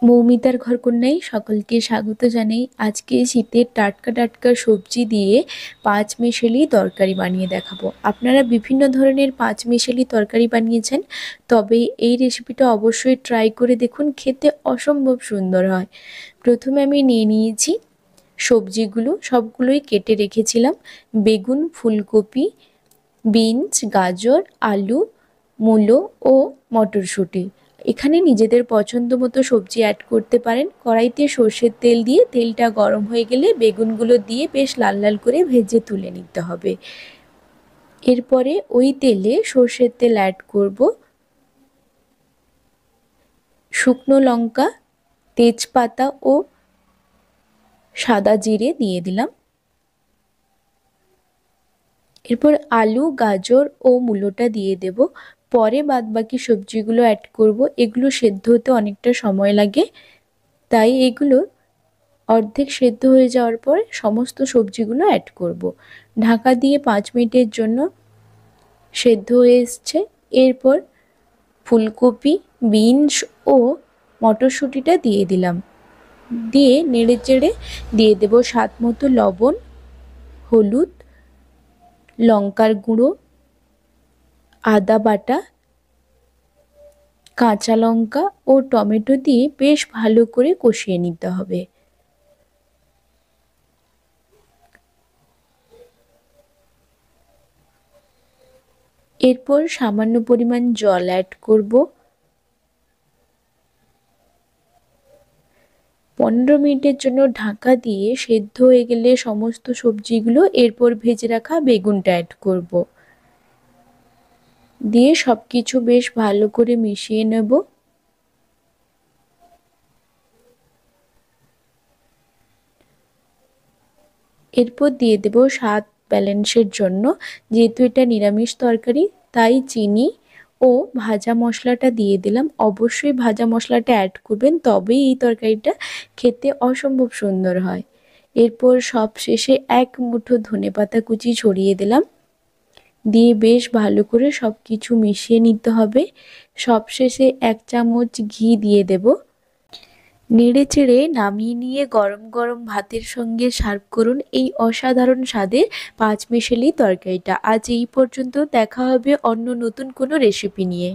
মৌমিতার ঘরকন্যায় সকলকে স্বাগত জানাই। আজকে শীতের টাটকা টাটকা সবজি দিয়ে পাঁচমেশালি তরকারি বানিয়ে দেখাবো। আপনারা বিভিন্ন ধরনের পাঁচমেশালি তরকারি বানিয়েছেন, তবে এই রেসিপিটা অবশ্যই ট্রাই করে দেখুন, খেতে অসম্ভব সুন্দর হয়। প্রথমে আমি নিয়ে নিয়েছি সবজিগুলো, সবগুলোই কেটে রেখেছিলাম। বেগুন, ফুলকপি, বিনস, গাজর, আলু, মূলো ও মটরশুঁটি। এখানে নিজেদের পছন্দ মতো সবজি অ্যাড করতে পারেন। কড়াইতে সর্ষের তেল দিয়ে তেলটা গরম হয়ে গেলে বেগুনগুলো দিয়ে বেশ লাল লাল করে ভেজে তুলে নিতে হবে। এরপরে ওই তেলে সর্ষের তেল অ্যাড করব, শুকনো লঙ্কা, তেজপাতা ও সাদা জিরে দিয়ে দিলাম। এরপর আলু, গাজর ও মূলোটা দিয়ে দেব। পরে বাদবাকি সবজিগুলো অ্যাড করব। এগুলো সেদ্ধ হতে অনেকটা সময় লাগে, তাই এগুলো অর্ধেক সেদ্ধ হয়ে যাওয়ার পর সমস্ত সবজিগুলো অ্যাড করব। ঢাকা দিয়ে 5 মিনিটের জন্য সেদ্ধ হয়ে এসছে। এরপর ফুলকপি, বিনস ও মটরশুঁটিটা দিয়ে দিলাম। দিয়ে নেড়েচেড়ে দিয়ে দেব স্বাদ মতো লবণ, হলুদ, লঙ্কার গুঁড়ো, আদা বাটা, কাঁচা লঙ্কা ও টমেটো দিয়ে বেশ ভালো করে কষিয়ে নিতে হবে। এরপর সামান্য পরিমাণ জল অ্যাড করব। 15 মিনিটের জন্য ঢাকা দিয়ে সেদ্ধ হয়ে গেলে সমস্ত সবজিগুলো এরপর ভেজে রাখা বেগুনটা অ্যাড করব। দিয়ে সবকিছু বেশ ভালো করে মিশিয়ে নেব। এরপর দিয়ে দেব স্বাদ ব্যালেন্সের জন্য, যেহেতু এটা নিরামিষ তরকারি তাই চিনি ও ভাজা মশলাটা দিয়ে দিলাম। অবশ্যই ভাজা মশলাটা অ্যাড করবেন, তবেই এই তরকারিটা খেতে অসম্ভব সুন্দর হয়। এরপর সব শেষে এক মুঠো ধনেপাতা কুচি ছড়িয়ে দিলাম। দিয়ে বেশ ভালো করে সব কিছু মিশিয়ে নিতে হবে। সবশেষে 1 চামচ ঘি দিয়ে দেব। নেড়েচেড়ে নামিয়ে নিয়ে গরম গরম ভাতের সঙ্গে সার্ভ করুন এই অসাধারণ স্বাদের পাঁচমেশালি তরকারিটা। আজ এই পর্যন্ত, দেখা হবে অন্য নতুন কোনো রেসিপি নিয়ে।